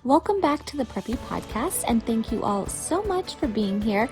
Welcome back to the Preppy podcast, and thank you all so much for being here.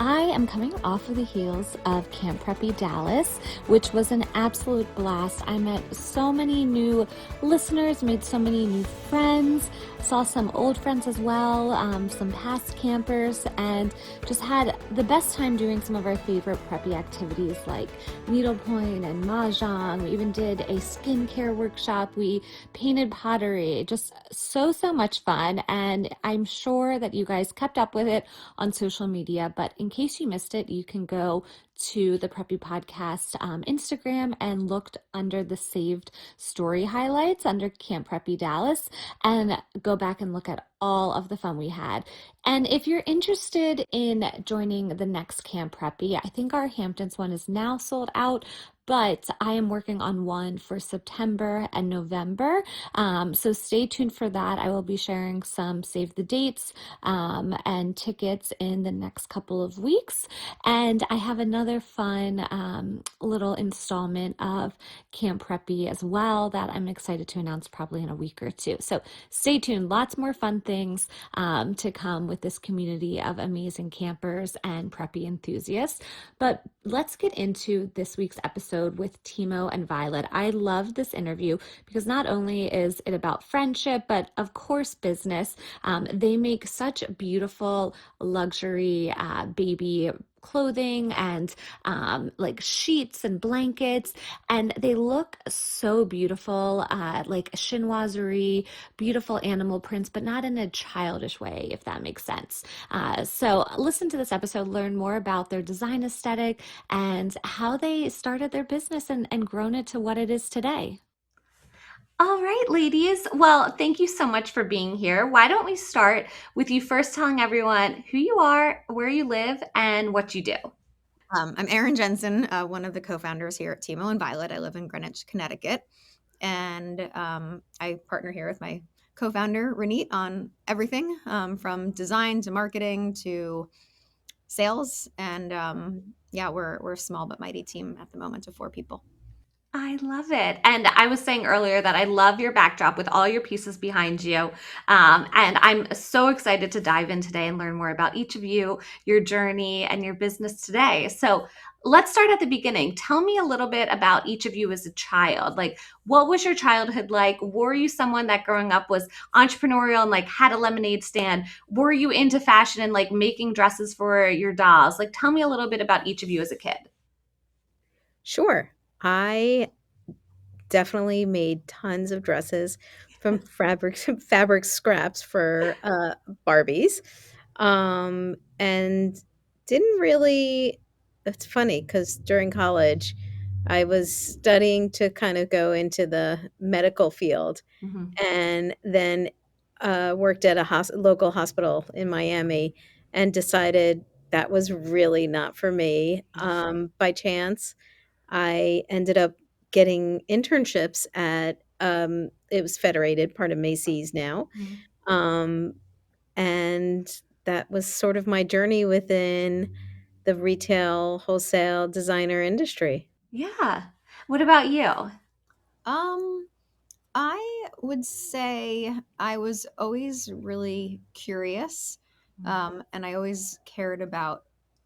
I am coming off of the heels of Camp Preppy Dallas, which was an absolute blast. I met so many new listeners, made so many new friends, saw some old friends as well, some past campers, and just had the best time doing some of our favorite preppy activities like needlepoint and mahjong. We even did a skincare workshop. We painted pottery, just so much fun. And I'm sure that you guys kept up with it on social media, but in case you missed it, you can go to the Preppy Podcast Instagram and looked under the saved story highlights under Camp Preppy Dallas and go back and look at all of the fun we had. And if you're interested in joining the next Camp Preppy, I think our Hamptons one is now sold out, but I am working on one for September and November. So stay tuned for that. I will be sharing some save the dates and tickets in the next couple of weeks. And I have another fun little installment of Camp Preppy as well that I'm excited to announce probably in a week or two. So stay tuned. Lots more fun things to come with this community of amazing campers and preppy enthusiasts. But let's get into this week's episode with Timo and Violet. I love this interview because not only is it about friendship, but of course business. They make such beautiful luxury baby clothing and like sheets and blankets, and they look so beautiful, like chinoiserie, beautiful animal prints, but not in a childish way, if that makes sense. So listen to this episode, learn more about their design aesthetic and how they started their business and grown it to what it is today. All right, ladies. Well, thank you so much for being here. Why don't we start with you first telling everyone who you are, where you live, and what you do? I'm Erin Jensen, one of the co-founders here at Timo and Violet. I live in Greenwich, Connecticut, and I partner here with my co-founder Ranit on everything from design to marketing to sales. And yeah, we're a small but mighty team at the moment of 4 people. I love it. And I was saying earlier that I love your backdrop with all your pieces behind you. And I'm so excited to dive in today and learn more about each of you, your journey, and your business today. So let's start at the beginning. Tell me a little bit about each of you as a child. Like, what was your childhood like? Were you someone that growing up was entrepreneurial and like had a lemonade stand? Were you into fashion and like making dresses for your dolls? Like, tell me a little bit about each of you as a kid. Sure. I definitely made tons of dresses from fabric scraps for Barbies. And didn't really it's funny because during college, I was studying to kind of go into the medical field Mhm. and then worked at a local hospital in Miami and decided that was really not for me. By chance, I ended up getting internships at it was Federated, part of Macy's now. Mhm. Um, and that was sort of my journey within the retail, wholesale designer industry. Yeah. What about you? Um, I would say I was always really curious, and I always cared about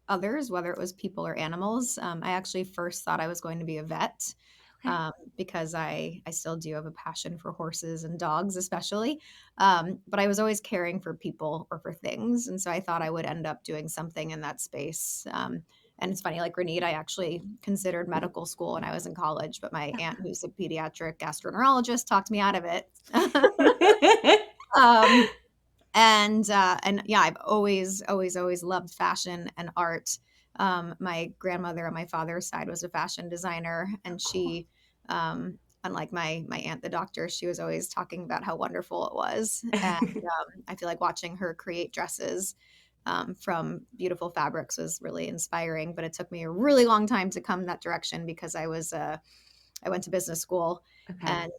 others, whether it was people or animals. I actually first thought I was going to be a vet Okay. because I still do have a passion for horses and dogs, especially. But I was always caring for people or for things, and so I thought I would end up doing something in that space. And it's funny, like Grenade, I actually considered medical school when I was in college, but my aunt, who's a pediatric gastroenterologist, talked me out of it. um, and yeah, I've always loved fashion and art. My grandmother on my father's side was a fashion designer, and Cool. she, unlike my aunt, the doctor, she was always talking about how wonderful it was. And I feel like watching her create dresses from beautiful fabrics was really inspiring. But it took me a really long time to come that direction because I went to business school, Okay. and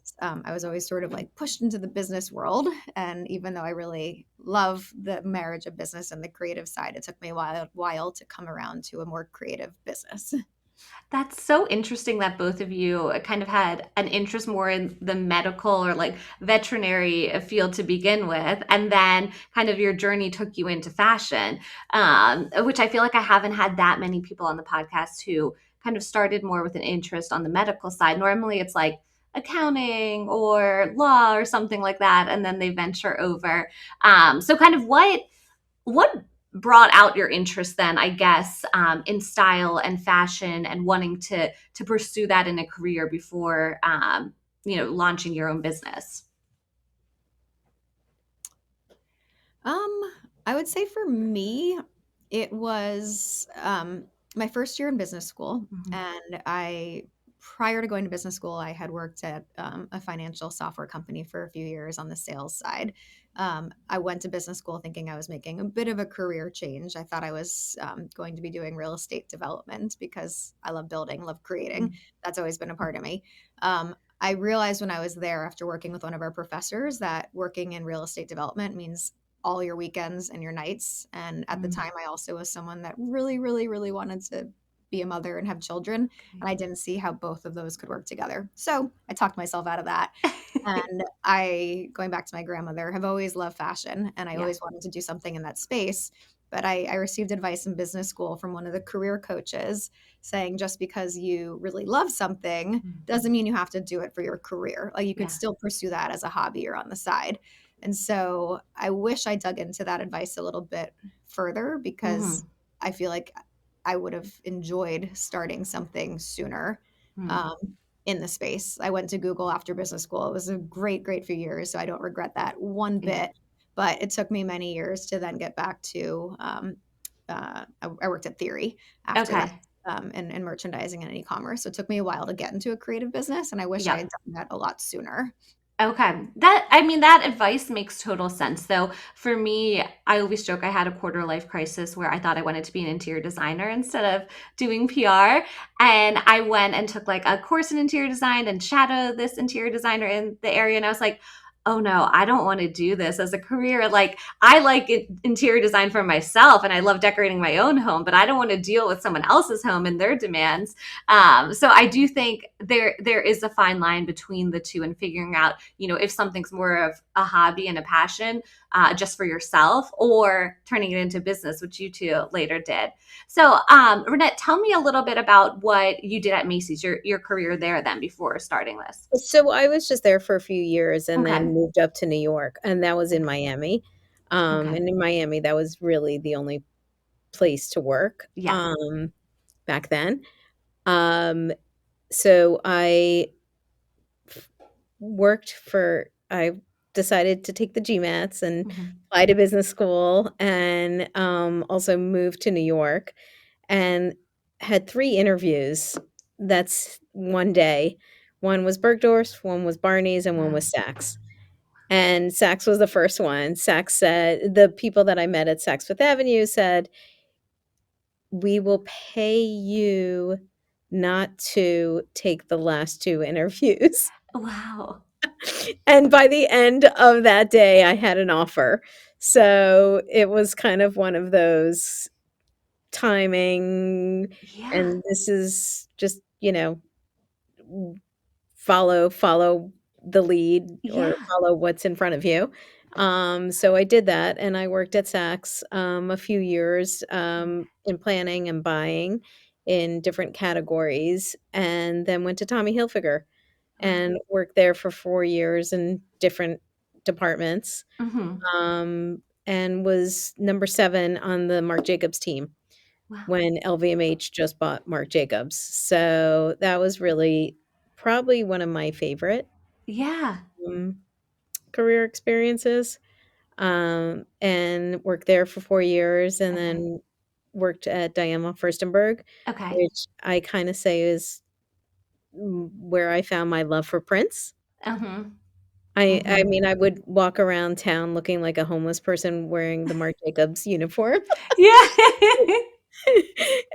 I was always sort of like pushed into the business world. And even though I really love the marriage of business and the creative side, it took me a while to come around to a more creative business. That's so interesting that both of you kind of had an interest more in the medical or like veterinary field to begin with, and then kind of your journey took you into fashion, which I feel like I haven't had that many people on the podcast who kind of started more with an interest on the medical side. Normally, it's like accounting or law or something like that, and then they venture over. So, kind of what brought out your interest then, I guess, in style and fashion and wanting to pursue that in a career before launching your own business? Um, I would say for me, it was my first year in business school, Mhm. and prior to going to business school, I had worked at a financial software company for a few years on the sales side. I went to business school thinking I was making a bit of a career change. I thought I was going to be doing real estate development because I love building, love creating. Mm. That's always been a part of me. I realized when I was there after working with one of our professors that working in real estate development means all your weekends and your nights. And at the Mm. time, I also was someone that really, really, really wanted to be a mother and have children. Okay. And I didn't see how both of those could work together. So I talked myself out of that. And I, going back to my grandmother, have always loved fashion and I Yeah. always wanted to do something in that space. But I received advice in business school from one of the career coaches saying just because you really love something Mm. doesn't mean you have to do it for your career. Like you could Yeah. still pursue that as a hobby or on the side. And so I wish I dug into that advice a little bit further because Hmm. I feel like I would have enjoyed starting something sooner Hmm. um, in the space. I went to Google after business school. It was a great, great few years. So I don't regret that one Yeah. bit. But it took me many years to then get back to, I worked at Theory after that. Okay. In merchandising and e-commerce. So it took me a while to get into a creative business, and I wish I Yeah. had done that a lot sooner. Okay. That I mean that advice makes total sense. Though for me, I always joke I had a quarter life crisis where I thought I wanted to be an interior designer instead of doing PR. And I went and took like a course in interior design and shadowed this interior designer in the area. And I was like, oh no, I don't want to do this as a career. Like I like interior design for myself and I love decorating my own home, but I don't want to deal with someone else's home and their demands. So I do think there is a fine line between the two and figuring out, if something's more of a hobby and a passion just for yourself or turning it into business, which you two later did. So, Renette, tell me a little bit about what you did at Macy's, your career there then before starting this. So I was just there for a few years and Okay. then moved up to New York, and that was in Miami. Okay. And in Miami, that was really the only place to work Yeah. back then. Um, so I decided to take the GMATs and Hmm. apply to business school, and also moved to New York and had 3 interviews. That's one day. One was Bergdorf's, one was Barney's, and one Wow. was Saks. And Saks was the first one. Saks said the people that I met at Saks Fifth Avenue said, "We will pay you not to take the last 2 interviews." Wow. And by the end of that day, I had an offer. So, it was kind of one of those timing, Yeah. and this is just, follow the lead or Yeah. follow what's in front of you. So I did that, and I worked at Saks, a few years, in planning and buying in different categories, and then went to Tommy Hilfiger Wow. and worked there for 4 years in different departments, Hmm. and was number 7 on the Marc Jacobs team Wow. when LVMH just bought Marc Jacobs. So that was really probably one of my favorite, Yeah. um, career experiences, and worked there for 4 years and Okay. then worked at Diana Furstenberg, Okay. which I kinda say is, where I found my love for Prince. Uh-huh. I Hmm. mean, I would walk around town looking like a homeless person wearing the Marc Jacobs uniform. Yeah.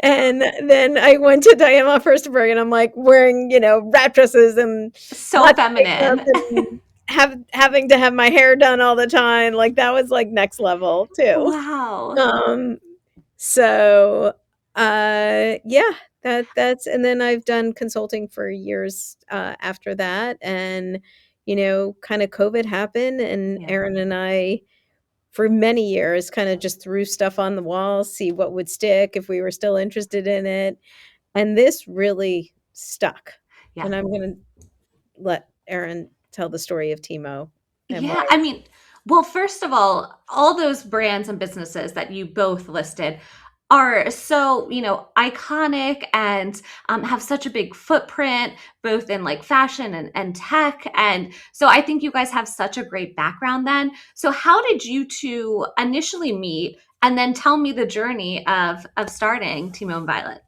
And then I went to Diana Furstenberg, and I'm, like, wearing, wrap dresses and So lots of makeup feminine. and having to have my hair done all the time, like, that was, like, next level too. Wow. Um, so Yeah, that's and then I've done consulting for years after that, and kind of COVID happened, and Yeah. Aaron and I, for many years, kind of just threw stuff on the wall, see what would stick if we were still interested in it, and this really stuck. Yeah. And I'm gonna let Aaron tell the story of Timo and Yeah, why. I mean, well, first of all those brands and businesses that you both listed are so, iconic and have such a big footprint, both in like fashion and tech. And so I think you guys have such a great background then. So how did you two initially meet? And then tell me the journey of starting Timo and Violet.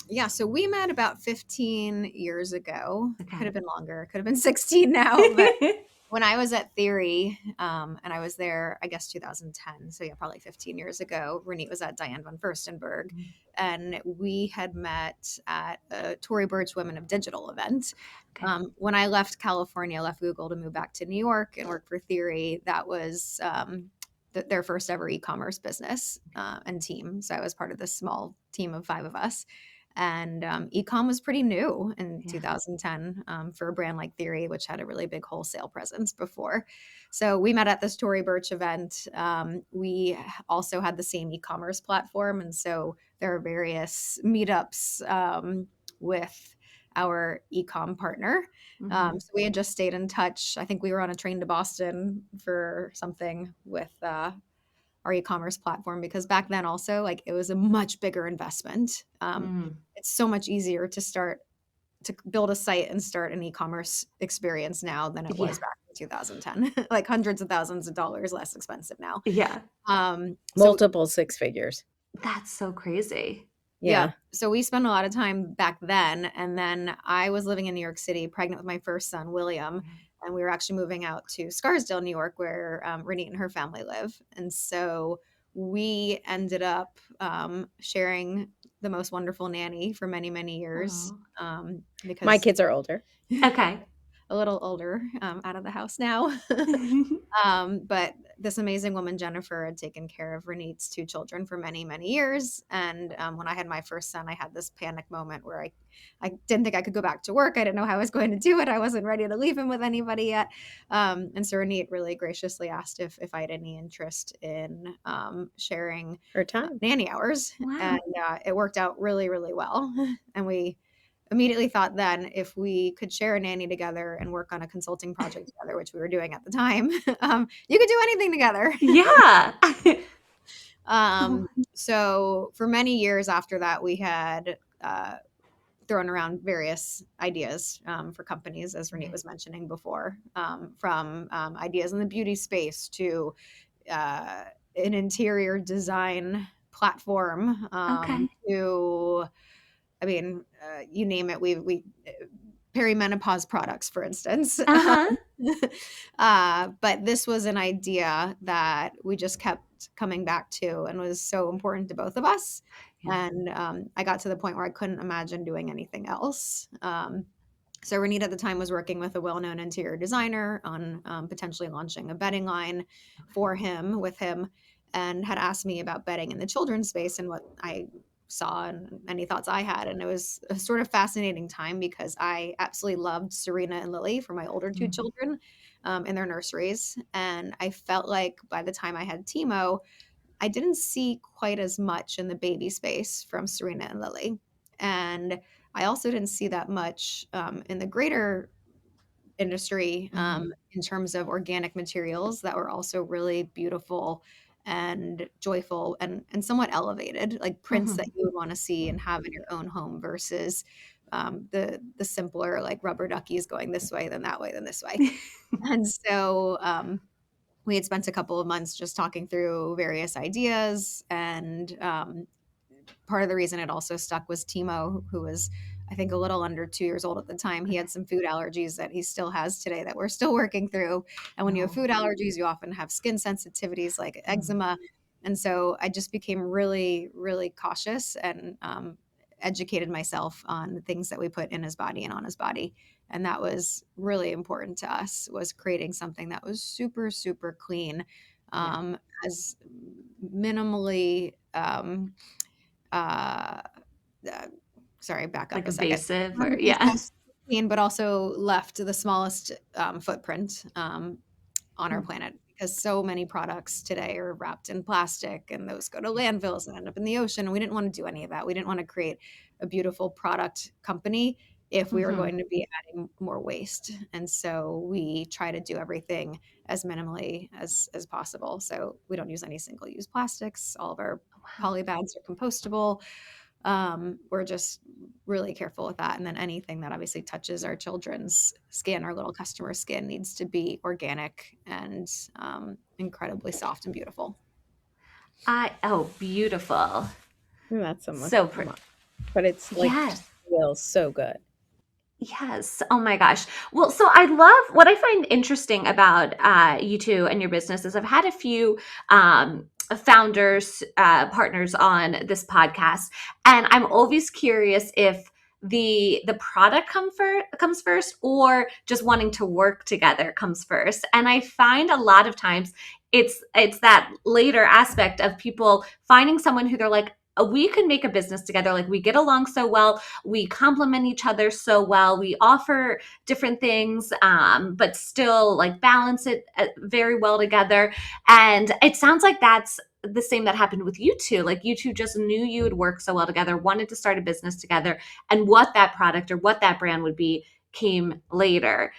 Yeah, so we met about 15 years ago. Could Okay. have been longer, could have been 16 now, but when I was at Theory, and I was there, I guess 2010, so yeah, probably 15 years ago, Renee was at Diane von Furstenberg, and we had met at a Tory Burch Women of Digital event. Okay. When I left California, left Google to move back to New York and work for Theory, that was their first ever e-commerce business and team. So I was part of this small team of 5 of us. And ecom was pretty new in Yeah. 2010 for a brand like Theory, which had a really big wholesale presence before. So we met at this Tory Burch event. We also had the same e-commerce platform. And so there are various meetups with our ecom partner. Mhm. So we had just stayed in touch. I think we were on a train to Boston for something with our e-commerce platform, because back then also, like, it was a much bigger investment. Mm. It's so much easier to build a site and start an e-commerce experience now than it Yeah. was back in 2010. Like hundreds of thousands of dollars less expensive now. Yeah. So Multiple six figures. That's so crazy. yeah, Yeah. so we spent a lot of time back then, and then I was living in New York City, pregnant with my first son, William, and we were actually moving out to Scarsdale, New York, where Renee and her family live. And so we ended up sharing the most wonderful nanny for many, many years Oh. My because kids are older. Okay. a little older, out of the house now. But this amazing woman, Jennifer, had taken care of Renee's 2 children for many, many years. And when I had my first son, I had this panic moment where I didn't think I could go back to work. I didn't know how I was going to do it. I wasn't ready to leave him with anybody yet. And so Renee really graciously asked if I had any interest in sharing Her time. nanny hours. And Wow. it worked out really, really well. And we immediately thought then, if we could share a nanny together and work on a consulting project together, which we were doing at the time, you could do anything together. Yeah. So for many years after that, we had thrown around various ideas for companies, as Renee was mentioning before, from ideas in the beauty space to an interior design platform Okay. to, I mean, you name it. We perimenopause products, for instance. Uh-huh. But this was an idea that we just kept coming back to and was so important to both of us. Yeah. And I got to the point where I couldn't imagine doing anything else. So Renita at the time was working with a well-known interior designer on potentially launching a bedding line for him, with him, and had asked me about bedding in the children's space and what I saw and any thoughts I had. And it was a sort of fascinating time because I absolutely loved Serena and Lily for my older 2 Mhm. children in their nurseries. And I felt like by the time I had Timo, I didn't see quite as much in the baby space from Serena and Lily. And I also didn't see that much in the greater industry Mhm. in terms of organic materials that were also really beautiful and joyful and somewhat elevated, like prints that Mhm. you would want to see and have in your own home versus the simpler, like rubber duckies going this way, then that way, then this way. And so we had spent a couple of months just talking through various ideas, and part of the reason it also stuck was Timo, who was, I think, a little under 2 years old at the time. He had some food allergies that he still has today that we're still working through. And when you have Oh. food allergies, you often have skin sensitivities like Mm. eczema. And so I just became really, really cautious and educated myself on the things that we put in his body and on his body. And that was really important to us, was creating something that was super, super clean, Yeah. as minimally uh, uh, sorry, back up Like a second. evasive or 100% clean, but also left the smallest footprint on our planet, because so many products today are wrapped in plastic and those go to landfills and end up in the ocean. And we didn't want to do any of that. We didn't want to create a beautiful product company if we were Mhm. going to be adding more waste. And so we try to do everything as minimally as possible. So we don't use any single use plastics. All of our Wow. poly bags are compostable. We're just really careful with that. And then anything that obviously touches our children's skin, our little customer skin, needs to be organic and incredibly soft and beautiful. Oh, beautiful. Not so much, So pretty. but it's like Yes. feels so good. Yes. Oh my gosh. Well, so I love what I find interesting about you two and your business is I've had a few founders, partners on this podcast, and I'm always curious if the product comes first or just wanting to work together comes first. And I find a lot of times it's that later aspect of people finding someone who they're like, we can make a business together. Like we get along so well, we complement each other so well, we offer different things, but still like balance it very well together. And it sounds like that's the same that happened with you two. Like you two just knew you would work so well together, wanted to start a business together, and what that product or what that brand would be came later,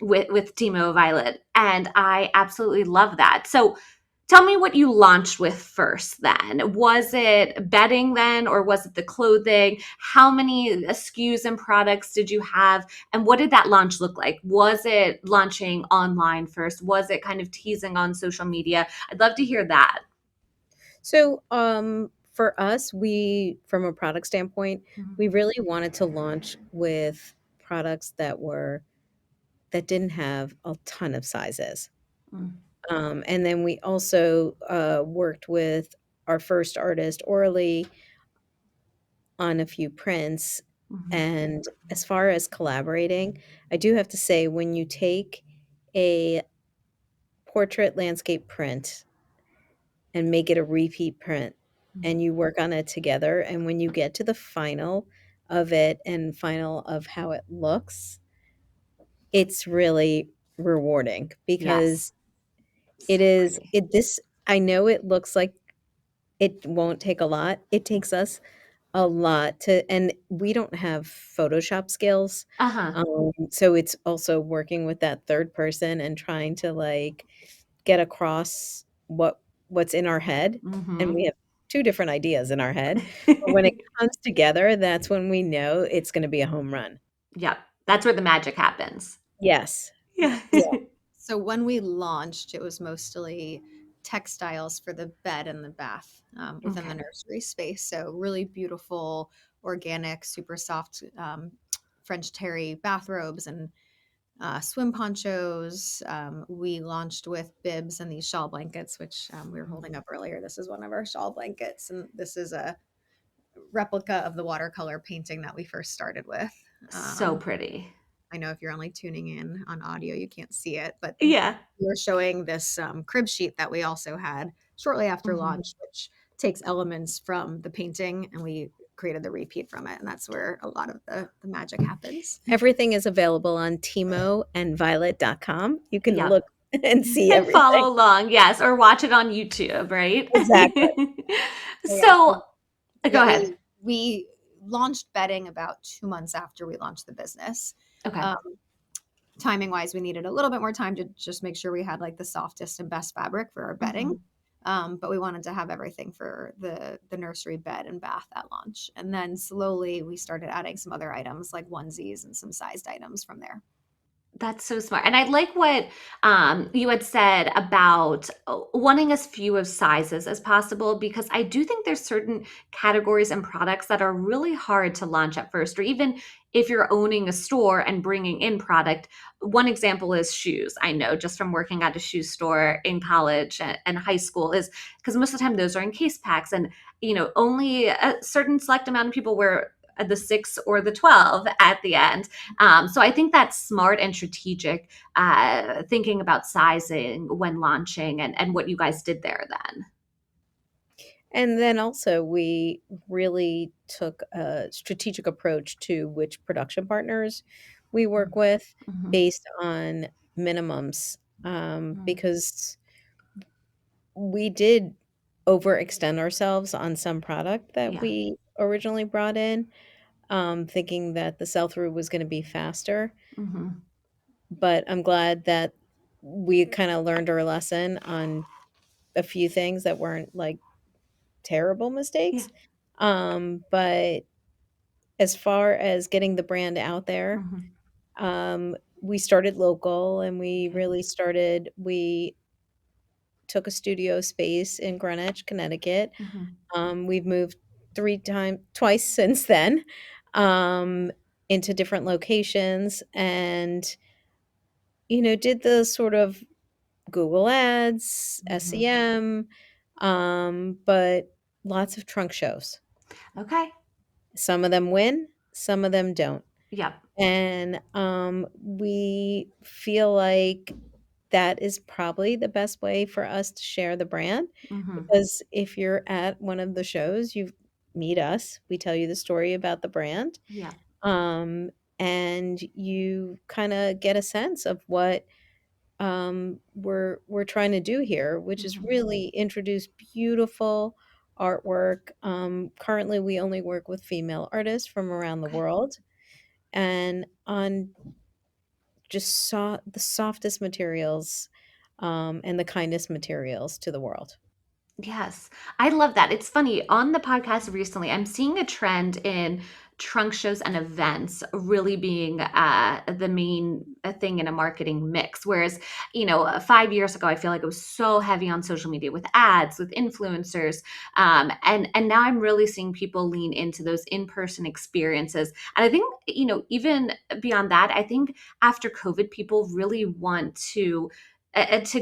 with Timo Violet. And I absolutely love that. So tell me what you launched with first then. Was it bedding then, or was it the clothing? How many SKUs and products did you have? And what did that launch look like? Was it launching online first? Was it kind of teasing on social media? I'd love to hear that. So, for us, from a product standpoint, we really wanted to launch with products that didn't have a ton of sizes. Mm. And then we also worked with our first artist, Orly, on a few prints. Mhm. And as far as collaborating, I do have to say, when you take a portrait landscape print and make it a repeat print and you work on it together, and when you get to the final of it and final of how it looks, it's really rewarding Yes. because it So is pretty. it this I know it looks like it won't take a lot. It takes us a lot to, and we don't have Photoshop skills. Uh-huh. So it's also working with that third person and trying to like get across what's in our head. And Mm-hmm. we have two different ideas in our head. But when it comes together, that's when we know it's going to be a home run. Yep. That's where the magic happens. Yes. Yeah. Yeah. So when we launched, it was mostly textiles for the bed and the bath within the Okay. nursery space. So really beautiful, organic, super soft French terry bathrobes and swim ponchos. We launched with bibs and these shawl blankets, which we were holding up earlier. This is one of our shawl blankets, and this is a replica of the watercolor painting that we first started with. So pretty. I know if you're only tuning in on audio, you can't see it, but Yeah. we're showing this crib sheet that we also had shortly after Mhm. launch, which takes elements from the painting and we created the repeat from it. And that's where a lot of the magic happens. Everything is available on timoandviolet.com. You can Yep. look and see And everything. follow along, yes, or watch it on YouTube, right? Exactly. Yeah. So Yeah, go ahead. we launched bedding about 2 months after we launched the business. Okay. Timing wise, we needed a little bit more time to just make sure we had like the softest and best fabric for our bedding. But we wanted to have everything for the nursery bed and bath at launch. And then slowly we started adding some other items like onesies and some sized items from there. That's so smart. And I like what you had said about wanting as few of sizes as possible, because I do think there's certain categories and products that are really hard to launch at first, or even if you're owning a store and bringing in product. One example is shoes. I know just from working at a shoe store in college and high school, is because most of the time those are in case packs, and only a certain select amount of people wear the 6 or the 12 at the end. So I think that's smart and strategic, thinking about sizing when launching, and what you guys did there then. And then also we really took a strategic approach to which production partners we work with Mhm. based on minimums, Mhm. because we did overextend ourselves on some product that Yeah. we originally brought in, thinking that the sell-through was gonna be faster, Mhm. but I'm glad that we kinda learned our lesson on a few things that weren't, like, terrible Yeah. mistakes, but as far as getting the brand out there, Mhm. we started local and Okay. we took a studio space in Greenwich, Connecticut. Mhm. We've moved twice since then, um, into different locations and, did the sort of Google Ads, Mhm. SEM, but lots of trunk shows. Okay. Some of them win, some of them don't. Yep. And, we feel like that is probably the best way for us to share the brand, Mhm. because if you're at one of the shows, you meet us, we tell you the story about the brand, Yep. um, and you kinda get a sense of what, we're trying to do here, which is Mhm. really introduce beautiful artwork. Currently, we only work with female artists from around the Okay. world, and on just the softest materials, and the kindest materials to the world. Yes, I love that. It's funny, on the podcast recently, I'm seeing a trend in trunk shows and events really being the main thing in a marketing mix. Whereas, 5 years ago, I feel like it was so heavy on social media with ads, with influencers, and now I'm really seeing people lean into those in-person experiences. And I think, even beyond that, I think after COVID, people really want to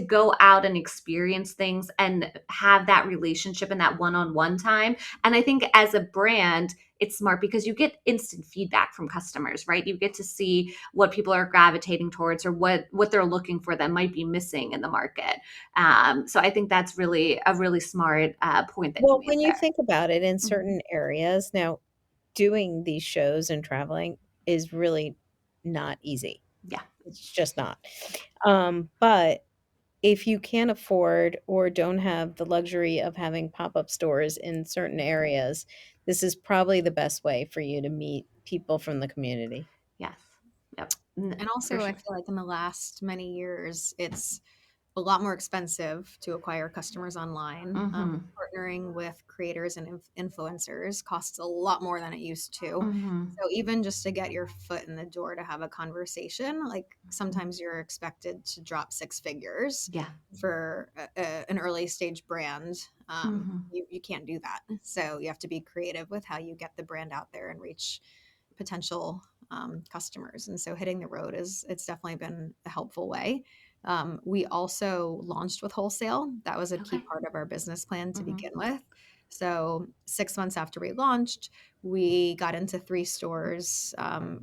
go out and experience things and have that relationship and that one-on-one time. And I think as a brand, it's smart because you get instant feedback from customers, right? You get to see what people are gravitating towards or what they're looking for that might be missing in the market. So I think that's really a really smart point that you Well, made when you there. think about it, in Mhm. certain areas now, doing these shows and traveling is really not easy. Yeah. It's just not. But if you can't afford or don't have the luxury of having pop-up stores in certain areas, this is probably the best way for you to meet people from the community. Yes. Yep. And For also, I sure. feel like in the last many years, it's a lot more expensive to acquire customers online. Hmm. Partnering with creators and influencers costs a lot more than it used to. Hmm. So even just to get your foot in the door to have a conversation, like sometimes you're expected to drop six figures Yeah. for an early stage brand. Hmm. You can't do that. So you have to be creative with how you get the brand out there and reach potential customers. And so hitting the road it's definitely been a helpful way. We also launched with wholesale. That was a key Okay. part of our business plan to Hmm. begin with. So 6 months after we launched, we got into three stores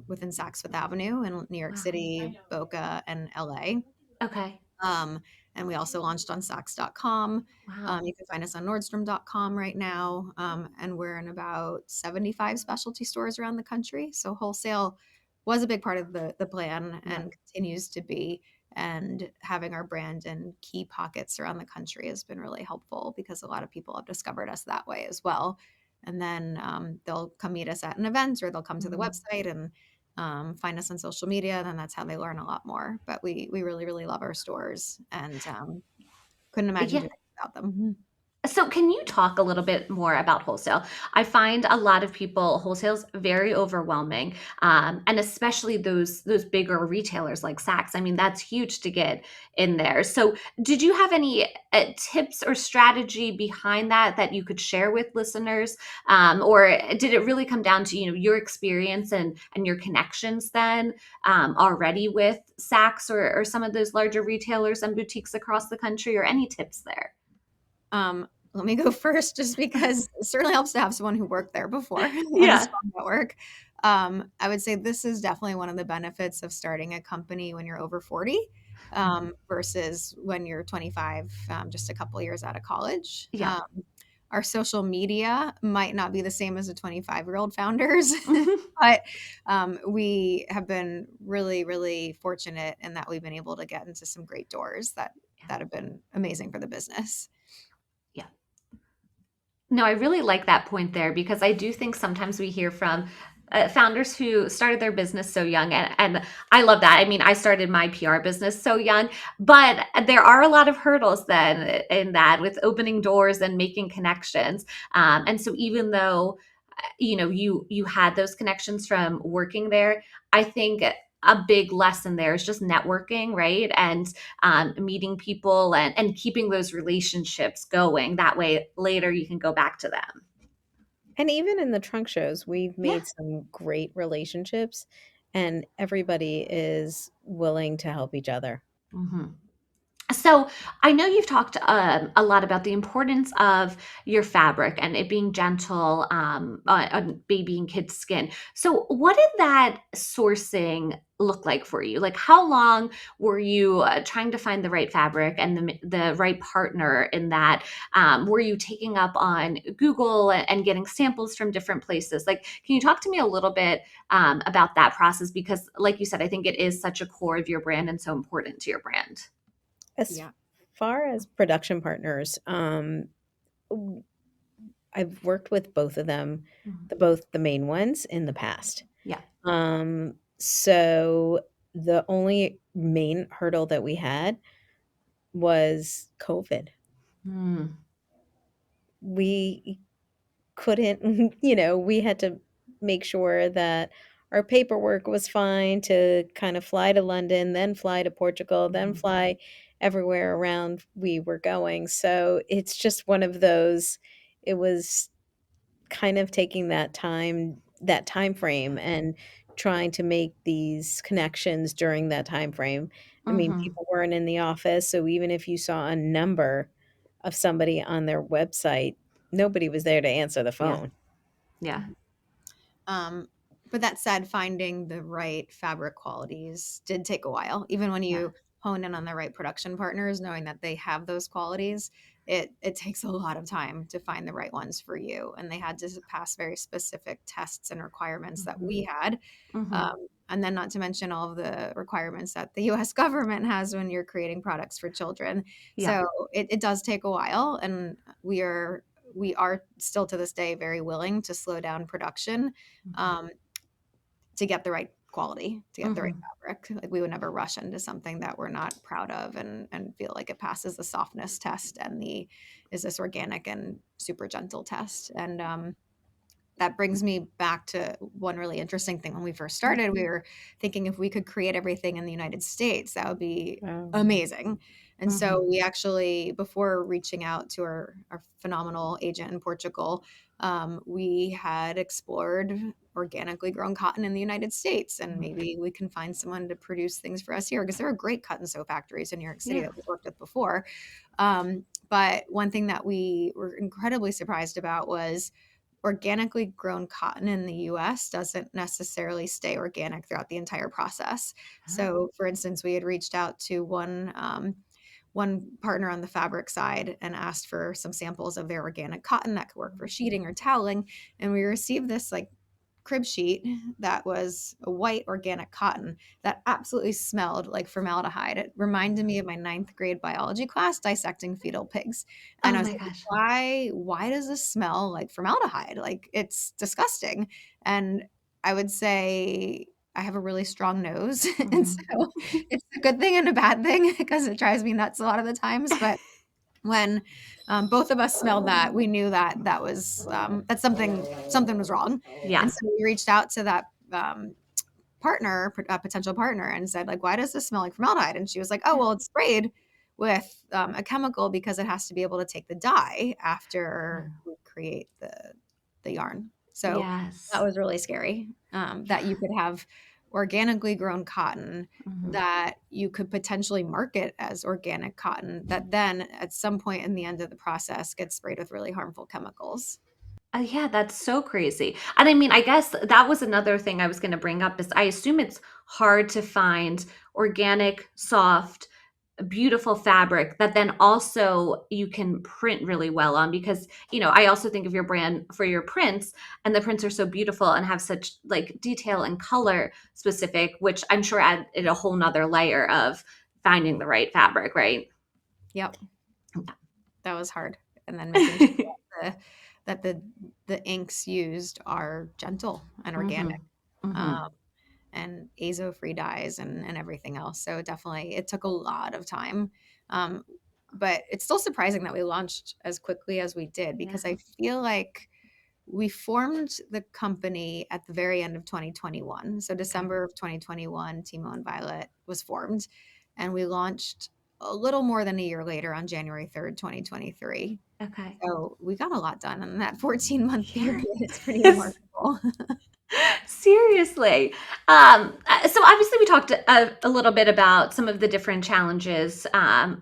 within Saks Fifth Avenue in New York Wow. City, Boca, and LA. Okay. Um, and we also launched on Saks.com. Wow. You can find us on Nordstrom.com right now. And we're in about 75 specialty stores around the country. So wholesale was a big part of the plan Yep. and continues to be. And having our brand in key pockets around the country has been really helpful because a lot of people have discovered us that way as well. And then they'll come meet us at an event or they'll come to the Mhm. website and find us on social media, then that's how they learn a lot more. But we really really love our stores and couldn't imagine Yeah. doing it without them. So can you talk a little bit more about wholesale? I find a lot of people wholesale's very overwhelming, and especially those bigger retailers like Saks. I mean, that's huge to get in there. So, did you have any tips or strategy behind that you could share with listeners, or did it really come down to your experience and your connections then already with Saks or some of those larger retailers and boutiques across the country, or any tips there? Let me go first, just because it certainly helps to have someone who worked there before and a Yeah. strong network. I would say this is definitely one of the benefits of starting a company when you're over 40 versus when you're 25, just a couple years out of college. Yeah. our social media might not be the same as the 25-year-old founders, Mhm. but we have been really, really fortunate in that we've been able to get into some great doors that have been amazing for the business. Yeah. No, I really like that point there because I do think sometimes we hear from founders who started their business so young, and I love that. I mean, I started my PR business so young, but there are a lot of hurdles then in that with opening doors and making connections. And so even though you had those connections from working there, I think a big lesson there is just networking, right? And meeting people and keeping those relationships going. That way later you can go back to them. And even in the trunk shows, we've Yeah. made some great relationships, and everybody is willing to help each other. hmm So I know you've talked a lot about the importance of your fabric and it being gentle on baby and kids' skin. So what did that sourcing look like for you? Like how long were you trying to find the right fabric and the right partner in that? Were you taking up on Google and getting samples from different places? Like, can you talk to me a little bit about that process? Because like you said, I think it is such a core of your brand and so important to your brand. As Yeah. far as production partners, w- I've worked with both of them, Mhm. both the main ones in the past. Yeah. So the only main hurdle that we had was COVID. Mm. We couldn't, we had to make sure that our paperwork was fine to kind of fly to London, then fly to Portugal, then Mhm. fly everywhere around we were going. So it's just one of those, it was kind of taking that time frame and trying to make these connections during that time frame. I mean, Mhm. people weren't in the office, so even if you saw a number of somebody on their website, nobody was there to answer the Yeah. phone. Yeah. Um, but that said, finding the right fabric qualities did take a while. Even when Yeah. you hone in on the right production partners, knowing that they have those qualities, it takes a lot of time to find the right ones for you. And they had to pass very specific tests and requirements that Mhm. we had. Mhm. And then not to mention all of the requirements that the US government has when you're creating products for children. Yeah. So it does take a while. And we are still to this day very willing to slow down production Mhm. um, to get the right quality, to get the right Mhm. fabric. Like we would never rush into something that we're not proud of and feel like it passes the softness test and the is this organic and super gentle test. And that brings me back to one really interesting thing. When we first started, we were thinking if we could create everything in the United States, that would be Wow. amazing. And so Mhm. we actually, before reaching out to our phenomenal agent in Portugal, we had explored organically grown cotton in the United States. And maybe we can find someone to produce things for us here because there are great cut and sew factories in New York City Yeah. that we've worked with before. But one thing that we were incredibly surprised about was organically grown cotton in the US doesn't necessarily stay organic throughout the entire process. Oh. So, for instance, we had reached out to one partner on the fabric side and asked for some samples of their organic cotton that could work for sheeting or toweling, and we received this like crib sheet that was a white organic cotton that absolutely smelled like formaldehyde. It reminded me of my ninth grade biology class dissecting fetal pigs. And Oh I was my like, gosh. why does this smell like formaldehyde? Like it's disgusting. And I would say I have a really strong nose. And Mhm. so it's a good thing and a bad thing because it drives me nuts a lot of the times. But when both of us smelled that, we knew that that was that something was wrong, and Yeah. so we reached out to that potential partner, and said like, "Why does this smell like formaldehyde?" And she was like, "Oh, Yeah. well, it's sprayed with a chemical because it has to be able to take the dye after Oh. we create the yarn." So that Yes. was really scary that you could have organically grown cotton Mhm. that you could potentially market as organic cotton that then at some point in the end of the process gets sprayed with really harmful chemicals. Yeah, that's so crazy. And I mean, I guess that was another thing I was going to bring up is I assume it's hard to find organic, soft, beautiful fabric that then also you can print really well on, because I also think of your brand for your prints, and the prints are so beautiful and have such like detail and color specific, which I'm sure added a whole nother layer of finding the right fabric, right? Yep. That was hard. And then making sure that the inks used are gentle and organic. Mm-hmm. And azo-free dyes and everything else. So definitely, it took a lot of time. But it's still surprising that we launched as quickly as we did, because I feel like we formed the company at the very end of 2021. So December of 2021, Timo and Violet was formed, and we launched a little more than a year later on January 3rd, 2023. Okay. So we got a lot done in that 14-month period. It's pretty Yes. remarkable. Seriously. So obviously we talked a little bit about some of the different challenges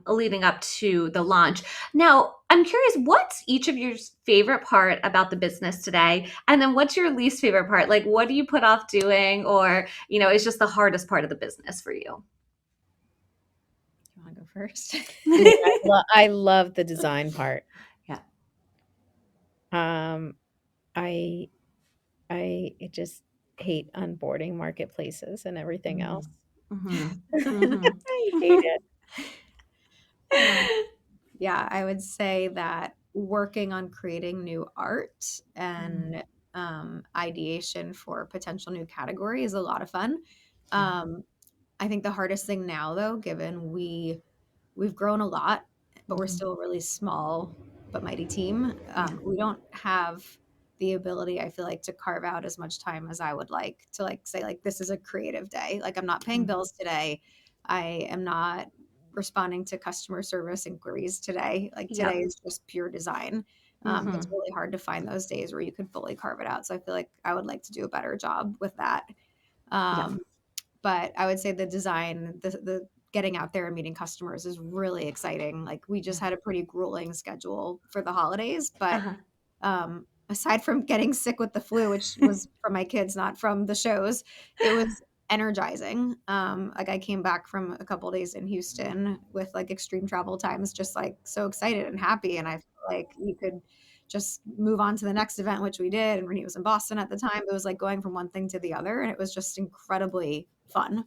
leading up to the launch. Now, I'm curious, what's each of your favorite part about the business today? And then what's your least favorite part? Like, what do you put off doing, or, is just the hardest part of the business for you? You want to go first? Yeah, I love the design part. Yeah. I just hate onboarding marketplaces and everything else. Mm-hmm. I hate it. Yeah, I would say that working on creating new art and ideation for potential new category is a lot of fun. Um, I think the hardest thing now, though, given we've grown a lot, but we're still a really small but mighty team. We don't have the ability, I feel like, to carve out as much time as I would like to, like, say, like, this is a creative day. Like, I'm not paying bills today. I am not responding to customer service inquiries today. Like, today Yep. is just pure design. It's really hard to find those days where you can fully carve it out. So I feel like I would like to do a better job with that. Yep. But I would say the design, the getting out there and meeting customers is really exciting. Like, we just had a pretty grueling schedule for the holidays, but Uh-huh. aside from getting sick with the flu, which was from my kids, not from the shows, it was energizing. Like, I came back from a couple of days in Houston with like extreme travel times, just like so excited and happy. And I feel like you could just move on to the next event, which we did. And Renee was in Boston at the time. It was like going from one thing to the other, and it was just incredibly fun.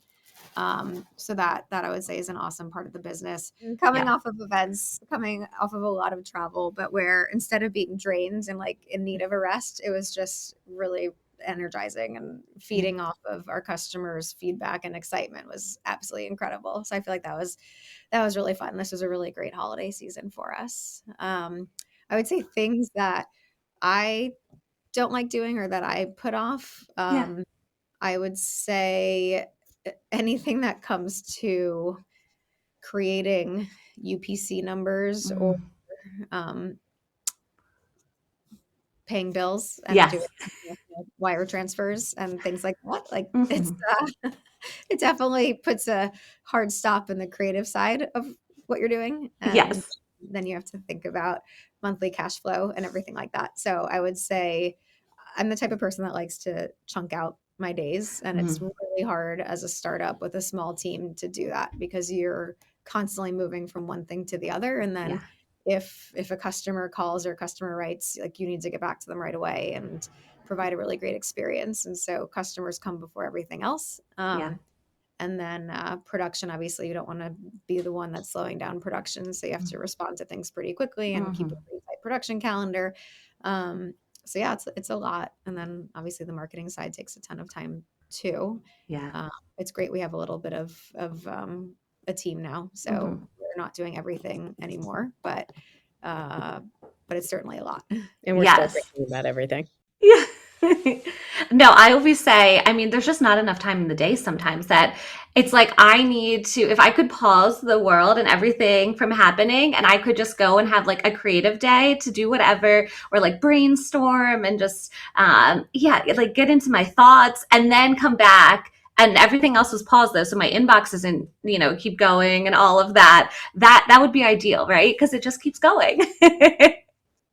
So that I would say is an awesome part of the business. Coming Yeah. off of events, coming off of a lot of travel, but where instead of being drained and like in need of a rest, it was just really energizing, and feeding off of our customers' feedback and excitement was absolutely incredible. So I feel like that was really fun. This was a really great holiday season for us. I would say things that I don't like doing or that I put off. Yeah. I would say anything that comes to creating UPC numbers or um, paying bills and doing Yes. wire transfers and things like that. Like, it's Mm-hmm. it definitely puts a hard stop in the creative side of what you're doing, and Yes. then you have to think about monthly cash flow and everything like that. So I would say I'm the type of person that likes to chunk out my days, and it's really hard as a startup with a small team to do that, because you're constantly moving from one thing to the other. And then Yeah. if a customer calls or customer writes, like, you need to get back to them right away and provide a really great experience. And so customers come before everything else. Yeah. And then production, obviously, you don't want to be the one that's slowing down production. So you have to respond to things pretty quickly and keep a pretty tight production calendar. So yeah, it's a lot. And then obviously the marketing side takes a ton of time too. Yeah. It's great we have a little bit of a team now, so we're not doing everything anymore, but it's certainly a lot. And we're still Yes. thinking about everything. Yeah. No, I always say, I mean, there's just not enough time in the day sometimes that it's like I need to, if I could pause the world and everything from happening, and I could just go and have like a creative day to do whatever, or like brainstorm and just, like get into my thoughts and then come back. And everything else was paused though. So my inbox isn't, keep going and all of that. That would be ideal, right? Because it just keeps going.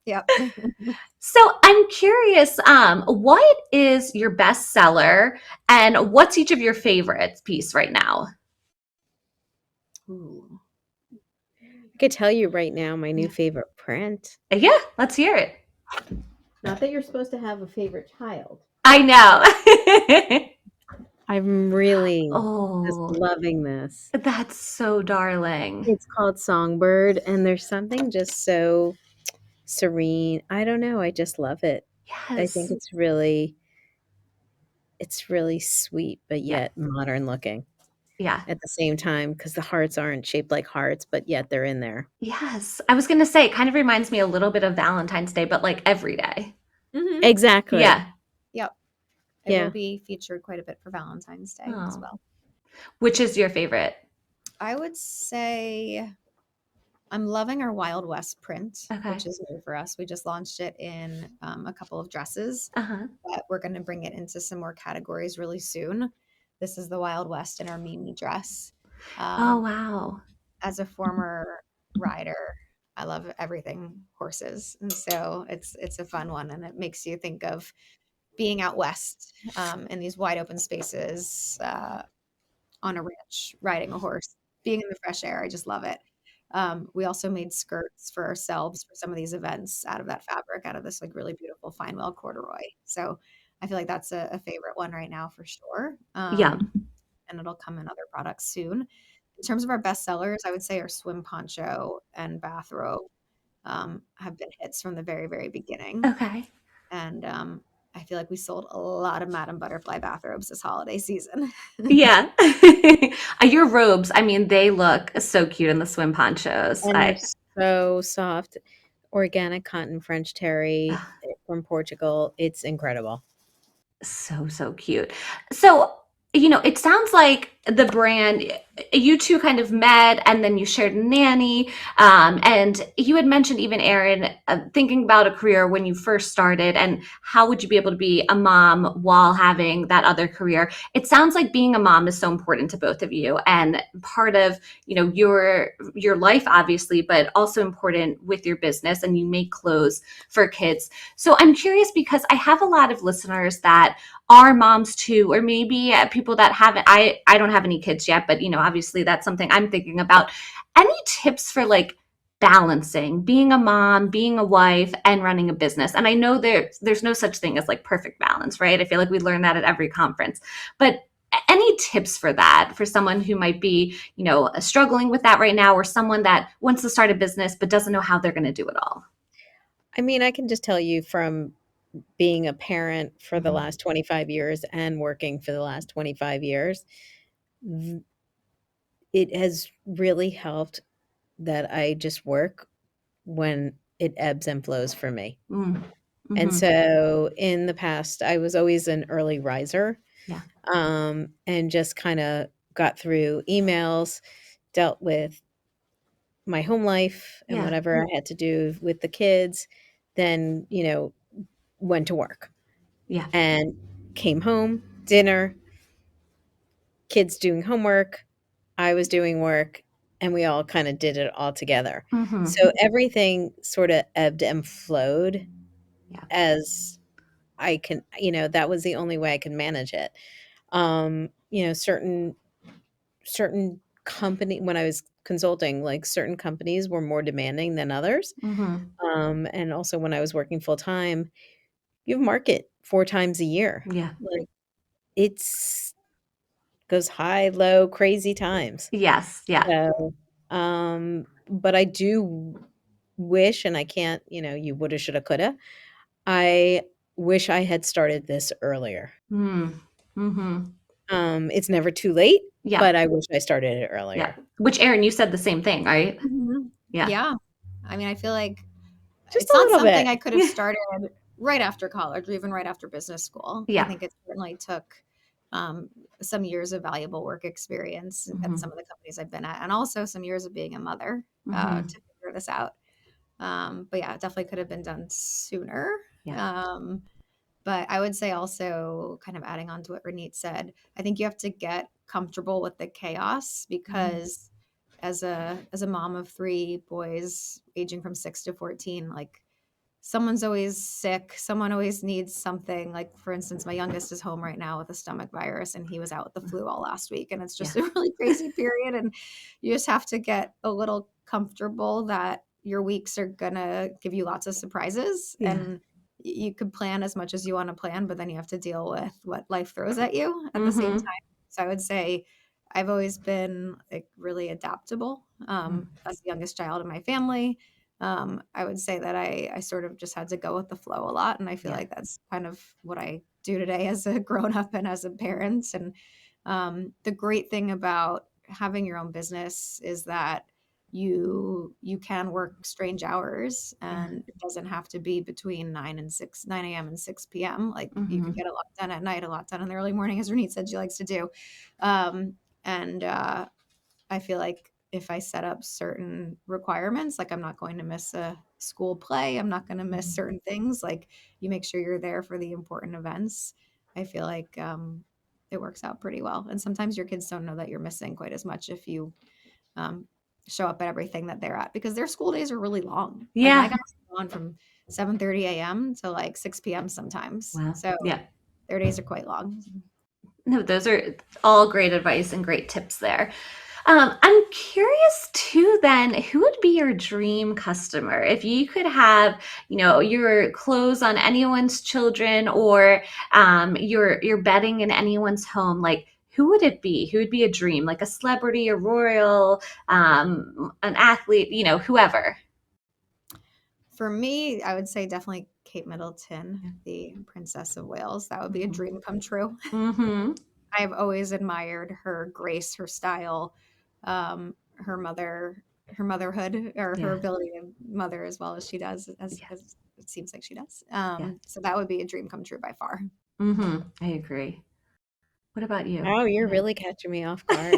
Yep. So I'm curious, what is your best seller and what's each of your favorites piece right now? Ooh. could tell you right now my new favorite print. Yeah, let's hear it. Not that you're supposed to have a favorite child. I know. I'm really just Oh, loving this. that's so darling. It's called Songbird, and there's something just so serene. I don't know. I just love it. I think Yes. it's really sweet, but Yeah. yet modern looking Yeah. at the same time because the hearts aren't shaped like hearts, but yet they're in there. Yes. I was going to say, it kind of reminds me a little bit of Valentine's Day, but like every day. Mm-hmm. Exactly. Yeah. Yep. It Yeah. will be featured quite a bit for Valentine's Day as Oh. well. Which is your favorite? I would say I'm loving our Wild West print, Okay. which is new for us. We just launched it in a couple of dresses, Uh-huh. but we're going to bring it into some more categories really soon. This is the Wild West in our Mimi dress. Oh, wow. As a former rider, I love everything horses, and so it's a fun one, and it makes you think of being out west in these wide open spaces on a ranch, riding a horse, being in the fresh air. I just love it. We also made skirts for ourselves for some of these events out of that fabric, out of this like really beautiful fine well corduroy. So I feel like that's a favorite one right now for sure. Yeah. And it'll come in other products soon. In terms of our best sellers, I would say our swim poncho and bathrobe have been hits from the very, very beginning. Okay. And I feel like we sold a lot of Madame Butterfly bathrobes this holiday season. Yeah. Your robes, I mean, they look so cute in the swim ponchos. And they're so soft. Organic cotton French terry from Portugal. It's incredible. So cute. So, it sounds like the brand, you two kind of met and then you shared a nanny. And you had mentioned even Erin, thinking about a career when you first started and how would you be able to be a mom while having that other career. It sounds like being a mom is so important to both of you and part of, your life, obviously, but also important with your business and you make clothes for kids. So I'm curious because I have a lot of listeners that are moms too, or maybe people that haven't. I don't have any kids yet, but obviously that's something I'm thinking about. Any tips for like balancing being a mom, being a wife, and running a business? And I know there's no such thing as like perfect balance, right? I feel like we learn that at every conference. But any tips for that for someone who might be, struggling with that right now, or someone that wants to start a business but doesn't know how they're going to do it all? I mean, I can just tell you from being a parent for the Mhm. last 25 years and working for the last 25 years, it has really helped that I just work when it ebbs and flows for me. Mm. And Mhm. so in the past, I was always an early riser, Yeah. and just kind of got through emails, dealt with my home life and Yeah. whatever I had to do with the kids, then, went to work Yeah. and came home, dinner, kids doing homework, I was doing work, and we all kind of did it all together. Mhm. So everything sort of ebbed and flowed Yeah. as I can, that was the only way I could manage it. Certain company when I was consulting, like certain companies were more demanding than others. Mhm. And also when I was working full time, you market 4 times a year. Yeah. Like it's goes high, low, crazy times. Yes. Yeah. So, but I do wish, and I can't, you woulda, shoulda, coulda. I wish I had started this earlier. Mm. Mhm. It's never too late, Yeah. but I wish I started it Yeah. earlier. Which, Erin, you said the same thing, right? Mhm. Yeah. Yeah. I mean, I feel like Just it's a not little something bit. I could have started right after college or even right after business school. I Yeah. think it certainly took um, some years of valuable work experience at some Mhm. of the companies I've been at, and also some years of being a mother to Mhm. figure this out. But yeah, it definitely could have been done sooner. Yeah. But I would say also, kind of adding on to what Renate said, I think you have to get comfortable with the chaos Mhm. because as a mom of three boys aging from 6 to 14, like someone's always sick. Someone always needs something. Like, for instance, my youngest is home right now with a stomach virus, and he was out with the flu all last week. And it's just a really crazy period. And you just have to get a little comfortable that your weeks are going to give you lots of surprises. Yeah. And you could plan as much as you want to plan, but then you have to deal with what life throws at you at the same time. So I would say I've always been like really adaptable as the youngest child in my family. I would say that I sort of just had to go with the flow a lot. And I feel like that's kind of what I do today as a grown up and as a parent. And the great thing about having your own business is that you can work strange hours, and it doesn't have to be between 9 a.m. and 6 p.m. Like you could get a lot done at night, a lot done in the early morning, as Renee said she likes to do. And I feel like if I set up certain requirements, like I'm not going to miss a school play, I'm not going to miss certain things, like you make sure you're there for the important events. I feel like it works out pretty well. And sometimes your kids don't know that you're missing quite as much if you show up at everything that they're at, because their school days are really long. Like my guys are on from 7:30 a.m. to like 6 p.m. sometimes. Wow. So their days are quite long. No, those are all great advice and great tips there. I'm curious too, then, who would be your dream customer? If you could have, your clothes on anyone's children, or your bedding in anyone's home, like who would it be? Who would be a dream? Like a celebrity, a royal, an athlete, whoever. For me, I would say definitely Kate Middleton, the Princess of Wales. That would be a dream come true. I've always admired her grace, her style, her motherhood, or her ability to mother as well as she does, as it seems like she does. So that would be a dream come true by far. I agree. What about you? Oh, you're really catching me off guard.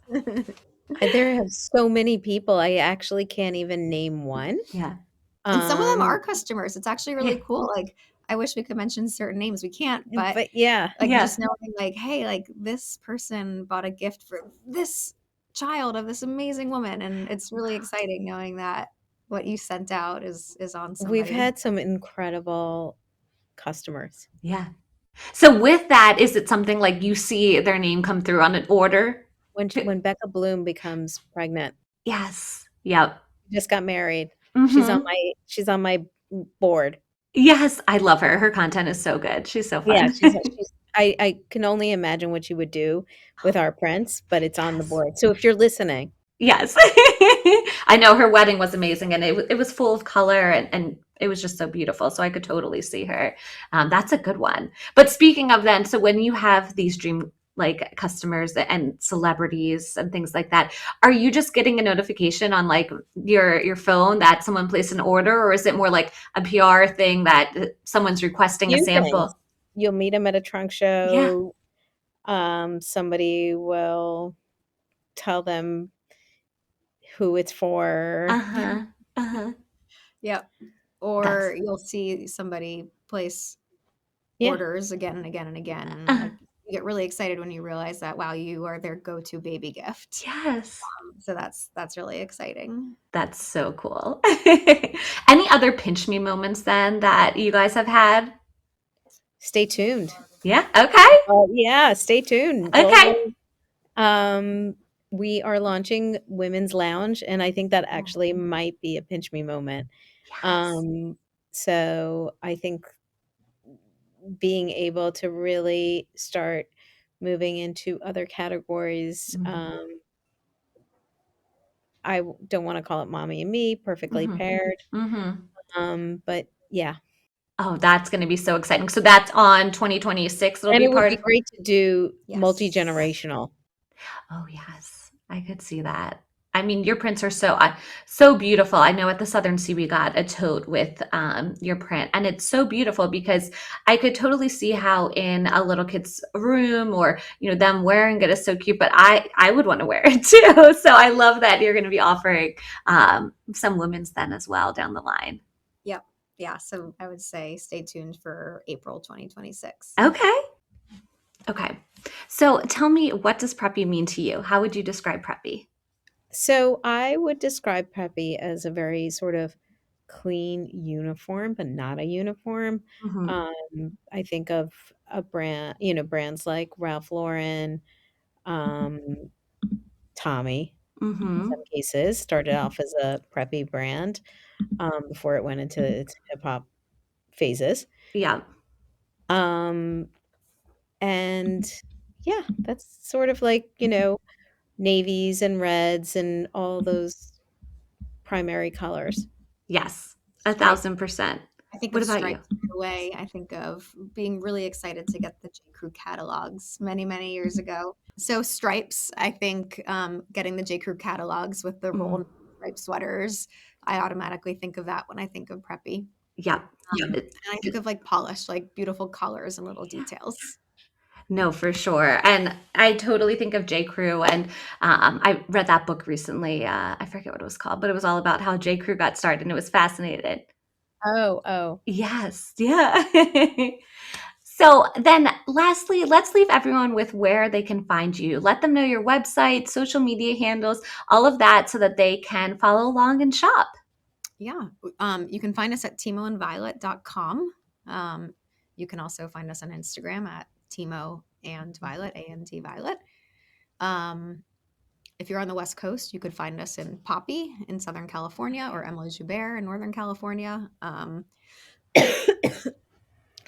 There have so many people, I actually can't even name one. Yeah. And some of them are customers. It's actually really cool. Like, I wish we could mention certain names. We can't, but just knowing like, hey, like this person bought a gift for this child of this amazing woman. And it's really exciting knowing that what you sent out is on somebody. We've had some incredible customers. Yeah. So with that, is it something like you see their name come through on an order? When Becca Bloom becomes pregnant. Yes. Yep. Just got married. She's on my board. Yes, I love her. Her content is so good. She's so fun. Yeah, I can only imagine what you would do with our prince, but it's on the board. So if you're listening. Yes. I know her wedding was amazing, and it was full of color, and it was just so beautiful. So I could totally see her. That's a good one. But speaking of then, so when you have these dream like customers and celebrities and things like that, are you just getting a notification on like your phone that someone placed an order, or is it more like a PR thing that someone's requesting a sample? Things. You'll meet them at a trunk show. Somebody will tell them who it's for. Yep. Or you'll see somebody place orders again and again and again. And like, you get really excited when you realize that, wow, you are their go-to baby gift. Yes. So that's really exciting. That's so cool. Any other pinch me moments then that you guys have had? Stay tuned. Yeah. Okay. Yeah. Stay tuned. Okay. We are launching Women's Lounge, and I think that actually might be a pinch me moment. Yes. So I think being able to really start moving into other categories. I don't want to call it mommy and me, perfectly paired. But yeah. Oh, that's going to be so exciting. So that's on 2026. And it would be great to do multi-generational. Oh, yes. I could see that. I mean, your prints are so beautiful. I know at the Southern Sea we got a tote with your print, and it's so beautiful because I could totally see how in a little kid's room or them wearing it is so cute. But I would want to wear it too. So I love that you're going to be offering some women's then as well down the line. Yep. Yeah. So I would say stay tuned for April 2026. Okay. So tell me, what does Preppy mean to you? How would you describe Preppy? So I would describe Preppy as a very sort of clean uniform, but not a uniform. I think of a brand, brands like Ralph Lauren, um, Tommy, in Mm-hmm. some cases, started off as a preppy brand, before it went into its hip hop phases. Yeah. Um, and yeah, that's sort of like, navies and reds and all those primary colors. Yes. Stripes. 1,000%. I think What of about you? stripes right away. I think of being really excited to get the J. Crew catalogs many, many years ago. So stripes, I think getting the J. Crew catalogs with the roll stripe sweaters, I automatically think of that when I think of preppy. Yeah. And I think of like polish, like beautiful colors and little details. No, for sure. And I totally think of J. Crew. And I read that book recently. I forget what it was called, but it was all about how J. Crew got started, and it was fascinating. Oh. Yes. Yeah. So then lastly, let's leave everyone with where they can find you. Let them know your website, social media handles, all of that so that they can follow along and shop. Yeah. You can find us at timoandviolet.com. You can also find us on Instagram at Timo and Violet, and Violet. If you're on the West Coast, you could find us in Poppy in Southern California or Emily Joubert in Northern California.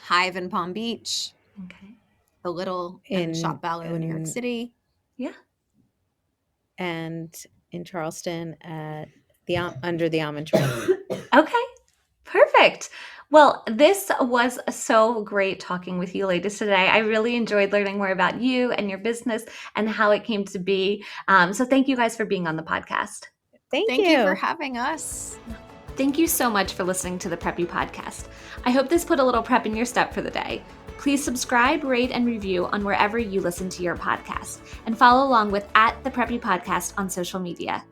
Hive in Palm Beach, Okay. The Little and Shop Vallow in New York City. Yeah. And in Charleston at under the almond tree. Okay. Perfect. Well, this was so great talking with you ladies today. I really enjoyed learning more about you and your business and how it came to be. So thank you guys for being on the podcast. Thank you for you. having us. Thank you so much for listening to the Preppy Podcast. I hope this put a little prep in your step for the day. Please subscribe, rate, and review on wherever you listen to your podcast, and follow along with @the Preppy Podcast on social media.